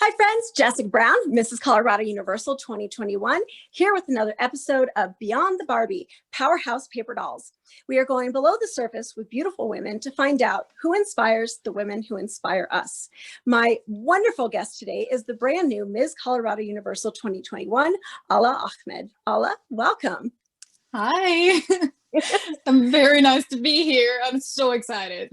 Hi friends, Jessica Brown, Mrs. Colorado Universal 2021, here with another episode of Beyond the Barbie, Powerhouse Paper Dolls. We are going below the surface with beautiful women to find out who inspires the women who inspire us. My wonderful guest today is the brand new Ms. Colorado Universal 2021, Ala Ahmed. Ala, welcome. Hi, I'm very nice to be here. I'm so excited.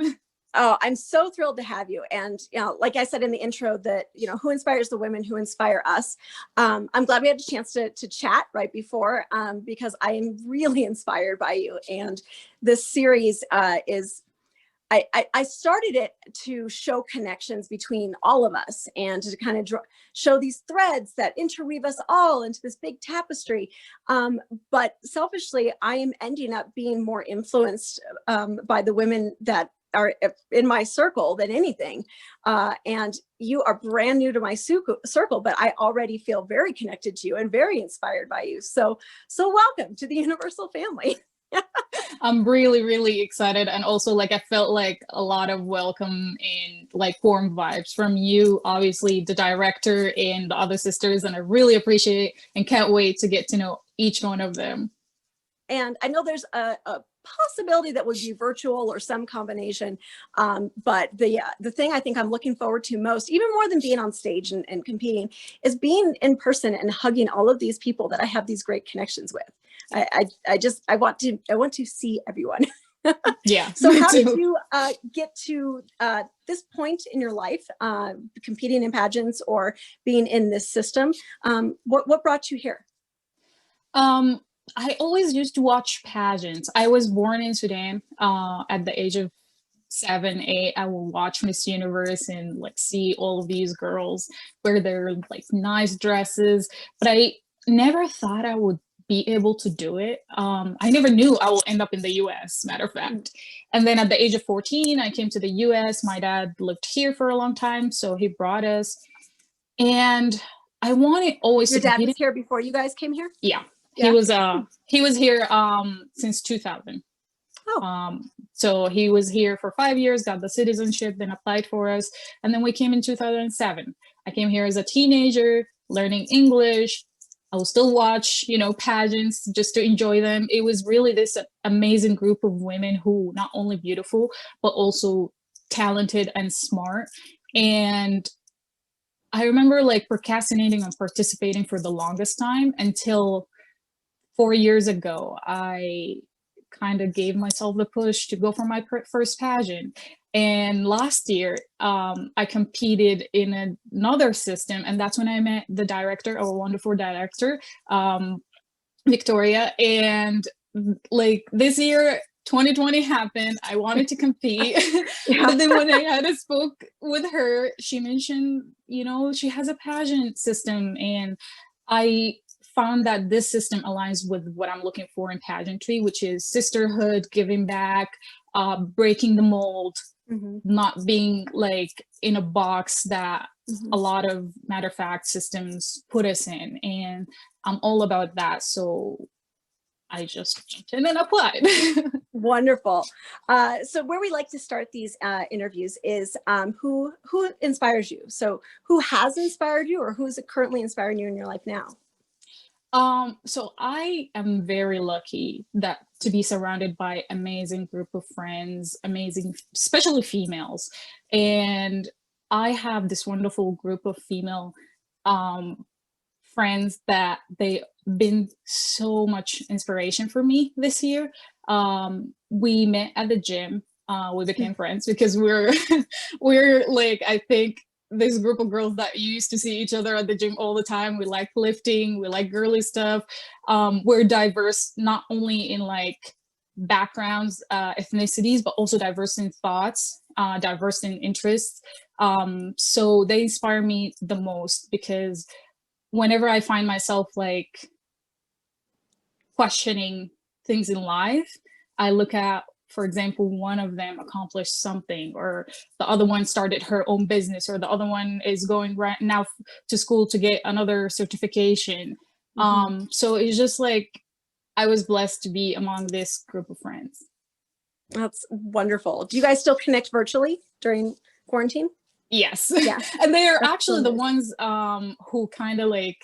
Oh, I'm so thrilled to have you. And, like I said in the intro that, who inspires the women who inspire us. I'm glad we had a chance to chat right before because I am really inspired by you. And this series I started it to show connections between all of us and to kind of show these threads that interweave us all into this big tapestry. But selfishly, I am ending up being more influenced by the women that are in my circle than anything. And you are brand new to my circle, but I already feel very connected to you and very inspired by you. So welcome to the Universal family. I'm really, really excited. And also I felt like a lot of welcome and warm vibes from you, obviously the director and the other sisters. And I really appreciate it and can't wait to get to know each one of them. And I know there's a possibility that would be virtual or some combination. But the thing I think I'm looking forward to most, even more than being on stage and competing, is being in person and hugging all of these people that I have these great connections with. I want to see everyone. Yeah. So how did you get to this point in your life, competing in pageants or being in this system? What brought you here? I always used to watch pageants. I was born in Sudan. At the age of 7, 8, I will watch Miss Universe and see all of these girls wear their nice dresses. But I never thought I would be able to do it. I never knew I will end up in the US, matter of fact. And then at the age of 14, I came to the US. My dad lived here for a long time, so he brought us. And I wanted always Your to dad compete. Was here before you guys came here? Yeah. He was here since 2000. Oh. So he was here for 5 years, got the citizenship, then applied for us, and then we came in 2007. I came here as a teenager, learning English. I will still watch, pageants just to enjoy them. It was really this amazing group of women who not only beautiful, but also talented and smart. And I remember procrastinating on participating for the longest time until 4 years ago. I kind of gave myself the push to go for my first pageant. And last year, I competed in another system, and that's when I met the director, our wonderful director, Victoria. And this year, 2020 happened. I wanted to compete, but then when I had spoke with her, she mentioned, she has a pageant system, and I found that this system aligns with what I'm looking for in pageantry, which is sisterhood, giving back, breaking the mold, not being in a box that a lot of matter of fact systems put us in. And I'm all about that. So I just jumped in and applied. Wonderful. So where we like to start these interviews is who inspires you? So who has inspired you, or who is currently inspiring you in your life now? So I am very lucky to be surrounded by amazing group of friends, amazing, especially females. And I have this wonderful group of female friends that they've been so much inspiration for me this year. We met at the gym. We became friends because we're I think this group of girls that used to see each other at the gym all the time. We like lifting, we like girly stuff. We're diverse, not only in backgrounds, ethnicities, but also diverse in thoughts, diverse in interests. So they inspire me the most because whenever I find myself questioning things in life, I look at, for example, one of them accomplished something, or the other one started her own business, or the other one is going right now to school to get another certification. So it's just I was blessed to be among this group of friends. That's wonderful. Do you guys still connect virtually during quarantine? Yes. Yeah, And they are that's so actually the nice. ones who kind of like,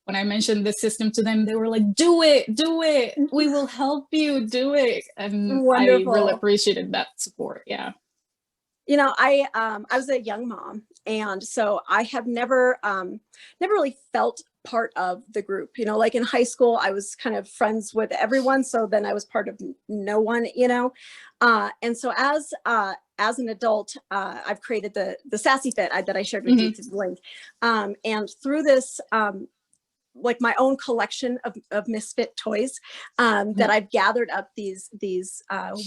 when I mentioned the system to them, they were like, do it, do it. We will help you do it. And I really Wonderful. appreciated that support. Yeah. You know, I was a young mom, and so I have never really felt part of the group. You know, like in high school, I was kind of friends with everyone, so then I was part of no one. You know, and so as an adult, I've created the Sassy Fit that I shared with you Hmm. through the link, and through this. Like my own collection of misfit toys, that I've gathered up these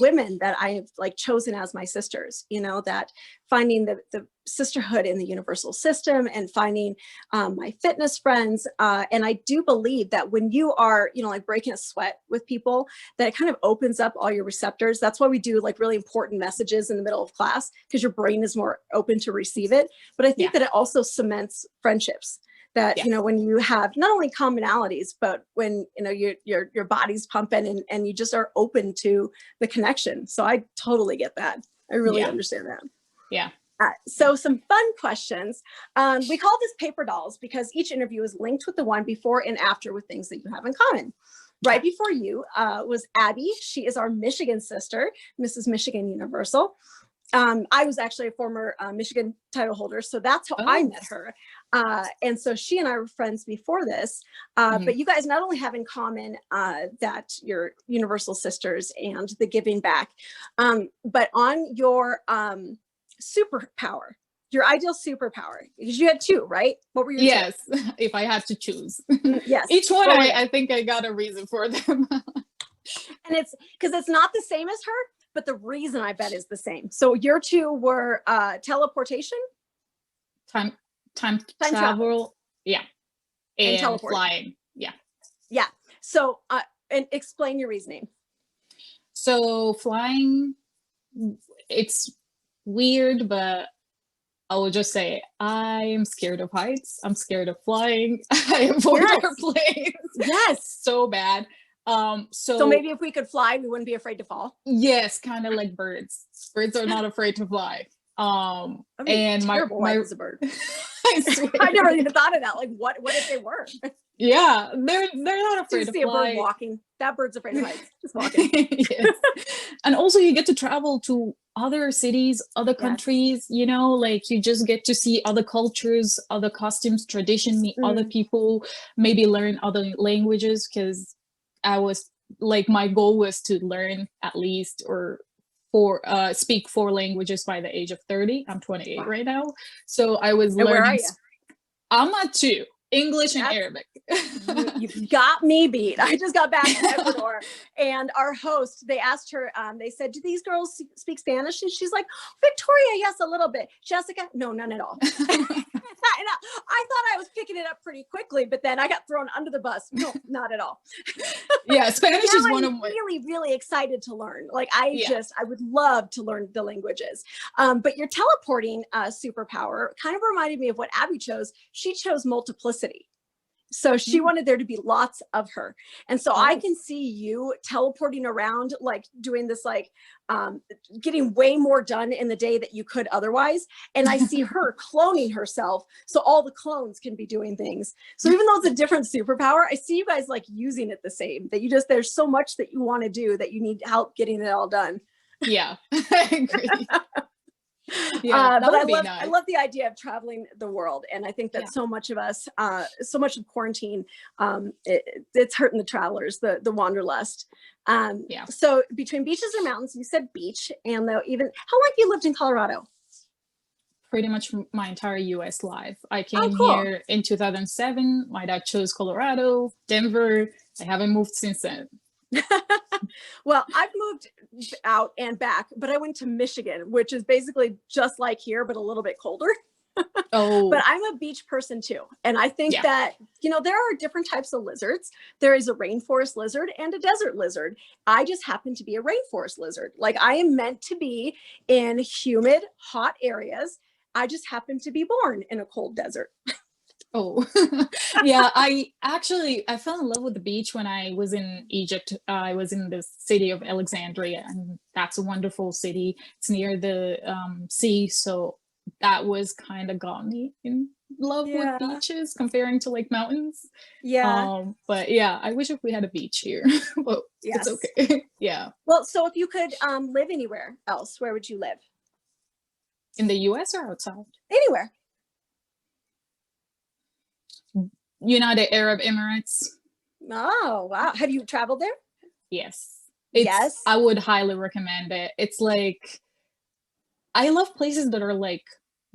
women that I have like chosen as my sisters, you know, that finding the sisterhood in the universal system and finding my fitness friends. And I do believe that when you are, you know, like breaking a sweat with people, that it kind of opens up all your receptors. That's why we do like really important messages in the middle of class, because your brain is more open to receive it. But I think Yeah. that it also cements friendships, that, Yeah. you know, when you have not only commonalities, but when, you know, your body's pumping and you just are open to the connection. So I totally get that. I really Yeah. understand that. Yeah. So some fun questions. We call this paper dolls because each interview is linked with the one before and after with things that you have in common. Right before you was Abby. She is our Michigan sister, Mrs. Michigan Universal. I was actually a former Michigan title holder, so that's how I Oh. met her. And so she and I were friends before this. Mhm. But you guys not only have in common that you're universal sisters and the giving back, but on your superpower, your ideal superpower, because you had two, right? What were your two? Yes. If I had to choose. Yes. Each one, What were they? I think I got a reason for them. And it's because it's not the same as her, but the reason I bet is the same. So your two were teleportation, time time time travel, travel. Yeah. and And teleporting. flying. Yeah. Yeah. So, and explain your reasoning. So flying, it's weird, but I will just say I am scared of heights. I'm scared of flying. I avoid Yes. airplanes Yes. so bad. So So maybe if we could fly, we wouldn't be afraid to fall. yes, kind of like birds. Birds are not afraid to fly. That'd be a And terrible life my as a bird. I swear. I never even thought of that. Like, what if they were? Yeah, they're not Do you afraid to see a bird fly. walking? That bird's afraid of heights. Just walking. Yes. And also you get to travel to other cities, other Yes. countries, you know, like you just get to see other cultures, other costumes, tradition, meet other Mm. people, maybe learn other languages, because I was like my goal was to learn at least or speak 4 languages by the age of 30. I'm 28 Wow. right now. So I was And where are learning you? I'm at 2, English and That's Arabic. you got me beat. I just got back from Ecuador, and our host, they asked her, they said, "Do these girls speak Spanish?" And she's like, "Victoria, yes, a little bit. Jessica, no, none at all." And I thought I was picking it up pretty quickly, but then I got thrown under the bus. No, not at all. Yeah, But Spanish now is one I'm of my really, really excited to learn. Like yeah. I would love to learn the languages. But your teleporting superpower kind of reminded me of what Abby chose. She chose multiplicity. So she Mm. wanted there to be lots of her. And so I Oh. can see you teleporting around, like doing this, like getting way more done in the day that you could otherwise. And I see her cloning herself. So all the clones can be doing things. So even though it's a different superpower, I see you guys like using it the same, that you just, there's so much that you want to do that you need help getting it all done. Yeah, I agree. Yeah, that But would be I nice. love the idea of traveling the world, and I think that Yeah. so much of us, so much of quarantine, it's hurting the travelers, the wanderlust. Yeah. So between beaches or mountains, you said beach, and though even how long have you lived in Colorado? Pretty much my entire US life. I Oh, came cool. here in 2007. My dad chose Colorado, Denver. I haven't moved since then. Well, I've moved out and back, but I went to Michigan, which is basically just like here, but a little bit colder. But Oh, I'm a beach person too. And I think yeah. that, you know, there are different types of lizards. There is a rainforest lizard and a desert lizard. I just happen to be a rainforest lizard. Like I am meant to be in humid, hot areas. I just happen to be born in a cold desert. Oh, yeah. I fell in love with the beach when I was in Egypt. I was in the city of Alexandria, and that's a wonderful city. It's near the sea, so that was kind of got me in love with Yeah. beaches comparing to like mountains. Yeah. But yeah, I wish if we had a beach here, but it's Yes. okay. Yeah. Well, so if you could live anywhere else, where would you live? In the US or outside? Anywhere. United Arab Emirates. Oh, wow. Have you traveled there? Yes. Yes. I would highly recommend it. It's like, I love places that are like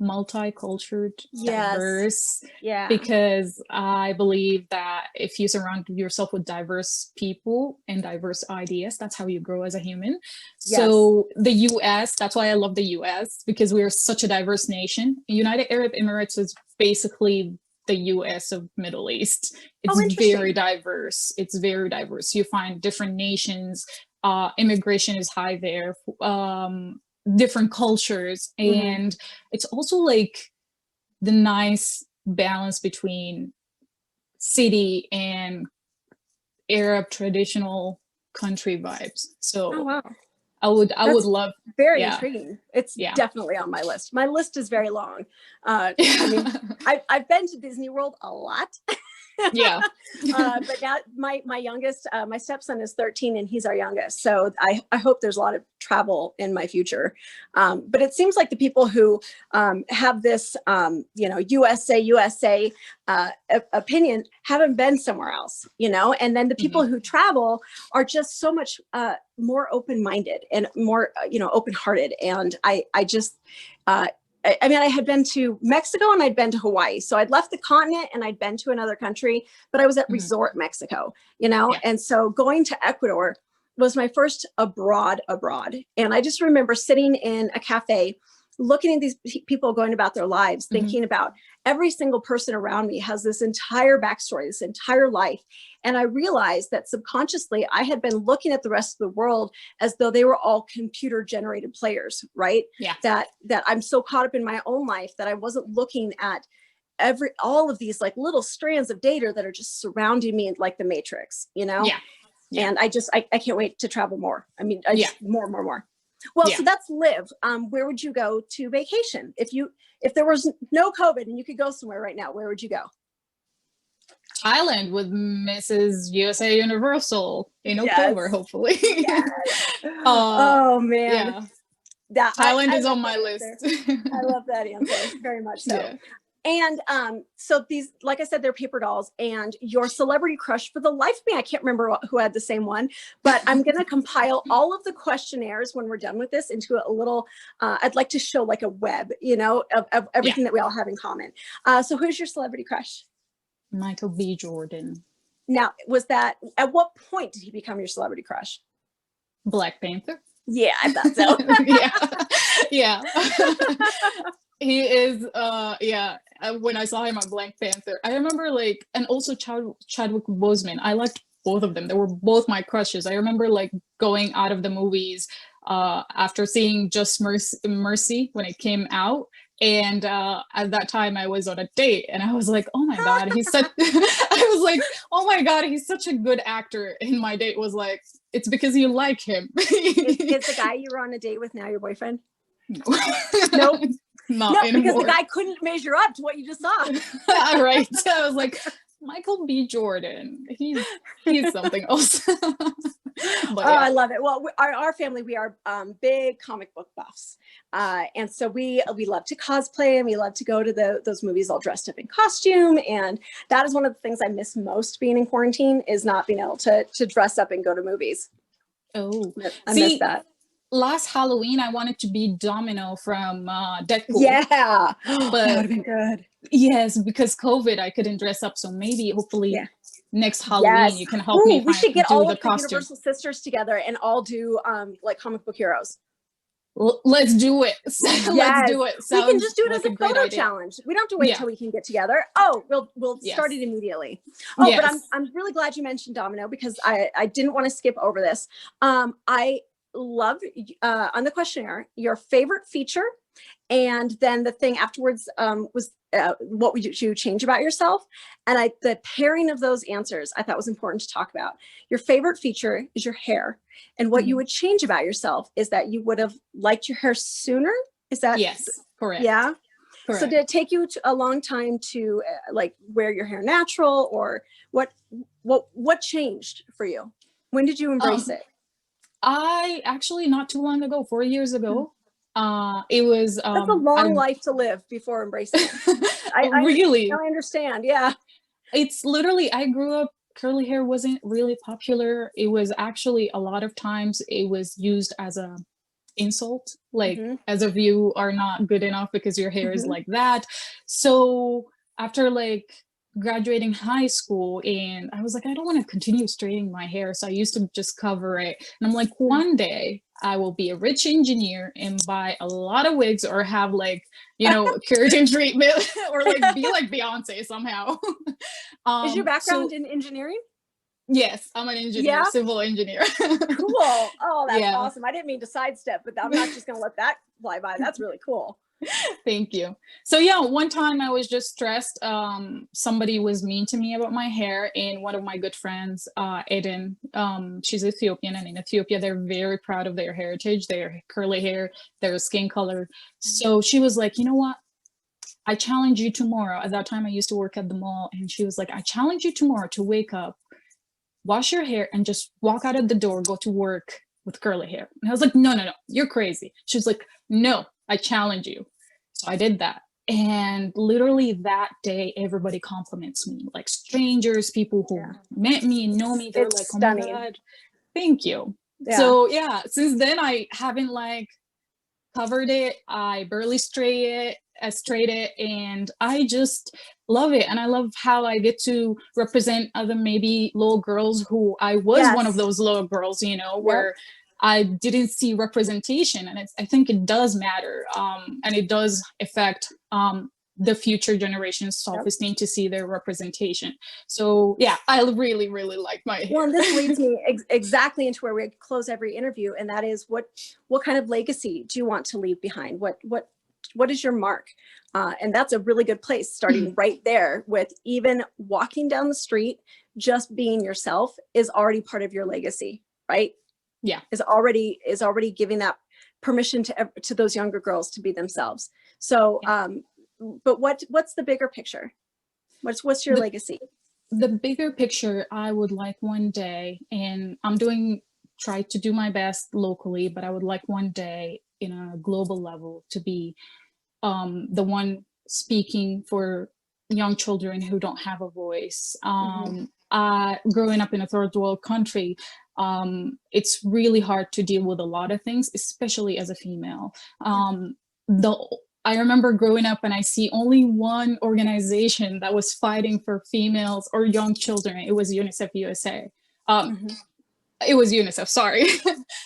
multicultural, Yes. diverse, Yeah. because I believe that if you surround yourself with diverse people and diverse ideas, that's how you grow as a human. Yes. So the US, that's why I love the US, because we are such a diverse nation. United Arab Emirates is basically the US of Middle East. Oh, It's very interesting. diverse. It's very diverse. You find different nations. Immigration is high there. Different cultures, Hmm. and it's also like the nice balance between city and Arab traditional country vibes. Oh, So wow. I would That's love, very yeah, intriguing. It's yeah. definitely on my list. My list is very long. I mean, Yeah. I've been to Disney World a lot. Yeah. But now my youngest, my stepson is 13 and he's our youngest. So I hope there's a lot of travel in my future. But it seems like the people who have this, USA opinion haven't been somewhere else, and then the people Mhm. who travel are just so much more open-minded and more, open-hearted. And I just, I mean, I had been to Mexico and I'd been to Hawaii. So I'd left the continent and I'd been to another country, but I was at Mhm. resort Mexico, Yeah. and so going to Ecuador was my first abroad. And I just remember sitting in a cafe, looking at these people going about their lives, Mhm. thinking about every single person around me has this entire backstory, this entire life. And I realized that subconsciously I had been looking at the rest of the world as though they were all computer generated players, right? Yeah. That I'm so caught up in my own life that I wasn't looking at all of these like little strands of data that are just surrounding me like the Matrix, Yeah. Yeah. And I can't wait to travel more. I mean, I Yeah. just more. Well, Yeah. so that's live. Where would you go to vacation if there was no COVID and you could go somewhere right now? Where would you go? Thailand with Mrs. USA Universal in October, Yes. hopefully. Yes. uh Oh man, yeah. that Thailand I is love on that my answer. list. I love that answer very much so. Yeah. And so these, like I said, they're paper dolls. And your celebrity crush, for the life of me, I can't remember who had the same one. But I'm going to compile all of the questionnaires when we're done with this into a little. I'd like to show like a web, of Yeah. everything that we all have in common. So who's your celebrity crush? Michael B. Jordan. Now, at what point did he become your celebrity crush? Black Panther. Yeah, I thought so. Yeah. Yeah. He is yeah, when I saw him on Black Panther, I remember like, and also Chadwick Boseman, I liked both of them. They were both my crushes. I remember like going out of the movies after seeing Just Mercy when it came out, and at that time I was on a date and I was like, oh my god, he's such I was like, oh my god, he's such a good actor, and my date was like, it's because you like him. Is the guy you were on a date with now your boyfriend? No. Nope. Not No, anymore. because the guy couldn't measure up to what you just saw. Right. I was like, Michael B. Jordan, he's something else. But yeah. I love it. Well, our family, we are big comic book buffs, and so we love to cosplay and we love to go to those movies all dressed up in costume. And that is one of the things I miss most being in quarantine, is not being able to dress up and go to movies. Oh, I miss that. Last Halloween I wanted to be Domino from Deadpool. Yeah, but that would have been good. Yes, because COVID, I couldn't dress up. So maybe, hopefully, next Halloween Yes. you can help me We should get do all the of the costume. Universal sisters together and all do like comic book heroes. Let's do it. Let's do it. We can just do it like as a photo challenge. We don't have to wait till we can get together. Oh, we'll start it immediately. Oh, yes. But I'm really glad you mentioned Domino, because I didn't want to skip over this. I love on the questionnaire your favorite feature, and then the thing afterwards was what would you change about yourself? And the pairing of those answers I thought was important to talk about. Your favorite feature is your hair, and what you would change about yourself is that you would have liked your hair sooner. Is that yes, correct? Yeah. So Correct. did it take you a long time to like wear your hair natural, or what changed for you? When did you embrace Um, it? I actually not too long ago, 4 years Hmm. ago, it was That's a long I life to live before embracing it. Now really, I understand. Yeah. it's literally, I grew up, curly hair wasn't really popular. It was actually a lot of times it was used as a insult, like Hmm. as if you are not good enough because your hair is Hmm. like that. So after like graduating high school, and I was like, I don't want to continue straightening my hair. So I used to just cover it. And I'm like, one day I will be a rich engineer and buy a lot of wigs, or have like, keratin treatment, or like be like Beyonce somehow. Is your So background in engineering? yes, I'm an engineer, Yeah. civil engineer. Cool. Oh, that's Yeah. awesome. I didn't mean to sidestep, but I'm not just going to let that fly by. That's really cool. Thank you. So yeah, one time I was just stressed. Somebody was mean to me about my hair, and one of my good friends, Eden, she's Ethiopian, and in Ethiopia they're very proud of their heritage, their curly hair, their skin color. So she was like, you know what? I challenge you tomorrow. At that time, I used to work at the mall, and she was like, I challenge you tomorrow to wake up, wash your hair, and just walk out of the door, go to work with curly hair. And I was like, no, no, no, you're crazy. She was like, no, I challenge you. So I did that. And literally that day, everybody compliments me, like strangers, people who Yeah. met me and know me. They're It's like, oh my stunning. God, thank you. Yeah. So yeah, since then I haven't like covered it. I barely straight it, and I just love it. And I love how I get to represent other maybe little girls who I was one of Yes. those little girls, Yep. where I didn't see representation, and I think it does matter, and it does affect the future generation's Yep. self-esteem to see their representation. So yeah, I really, really like my Well, and hair. this leads me exactly into where we close every interview, and that is what kind of legacy do you want to leave behind? What is your mark? And that's a really good place, starting right there with even walking down the street, just being yourself is already part of your legacy, right? Yeah. Is already giving that permission to those younger girls to be themselves. So, but what's the bigger picture? What's your the legacy? the bigger picture, I would like one day, and try to do my best locally, but I would like one day in a global level to be the one speaking for young children who don't have a voice. Mm-hmm. Growing up in a third world country, it's really hard to deal with a lot of things, especially as a female. The I remember growing up and I see only one organization that was fighting for females or young children. It was UNICEF USA. Um, Mm-hmm. it was UNICEF, sorry.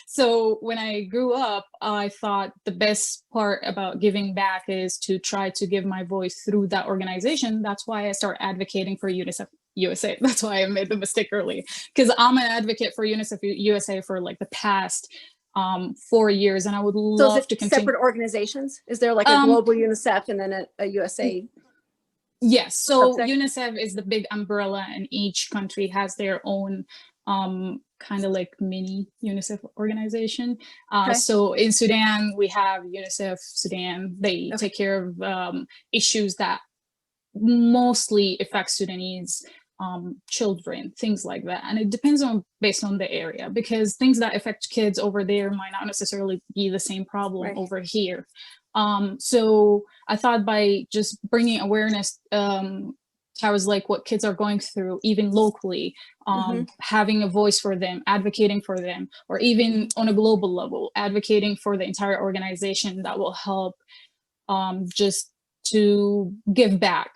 So when I grew up, I thought the best part about giving back is to try to give my voice through that organization. That's why I started advocating for UNICEF USA. That's why I made the mistake early, because I'm an advocate for UNICEF USA for like the past 4 years, and I would So is love it to continue. separate organizations? Is there like a Um, global UNICEF and then a USA yes, so subsect? UNICEF is the big umbrella, and each country has their own kind of like mini UNICEF organization. Okay. So in Sudan, we have UNICEF Sudan. They Okay. take care of issues that mostly affect Sudanese children, things like that. And it depends on based on the area, because things that affect kids over there might not necessarily be the same problem Right. over here. So I thought by just bringing awareness towards like what kids are going through, even locally, Mm-hmm. having a voice for them, advocating for them, or Mm-hmm. even on a global level, advocating for the entire organization, that will help just to give back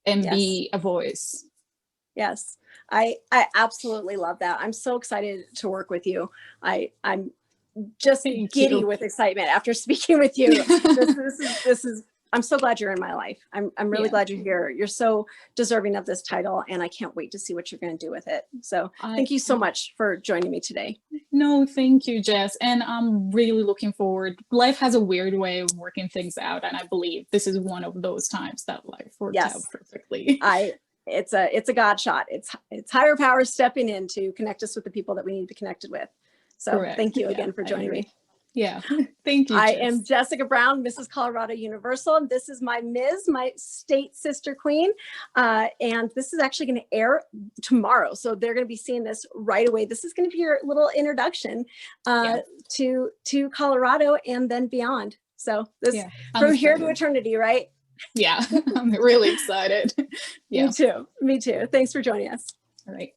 and Yes. be a voice. Yes. I absolutely love that. I'm so excited to work with you. I'm just Thank giddy you. with excitement after speaking with you. This is I'm so glad you're in my life. I'm really Yeah, glad you're here. You're so deserving of this title, and I can't wait to see what you're going to do with it. So I thank you so much for joining me today. no, thank you, Jess. And I'm really looking forward. Life has a weird way of working things out, and I believe this is one of those times that life worked out Yes, perfectly. it's a God shot. It's higher power stepping in to connect us with the people that we need to be connected with. So Correct. thank you Yeah, again for I joining agree. me. Yeah. Thank you, I Jess. am Jessica Brown, Mrs. Colorado Universal, and this is my Ms., my state sister queen. And this is actually going to air tomorrow. So they're going to be seeing this right away. This is going to be your little introduction to Colorado and then beyond. So this from here to eternity, right? Yeah, I'm really excited. Yeah. Me too. Me too. Thanks for joining us. All right.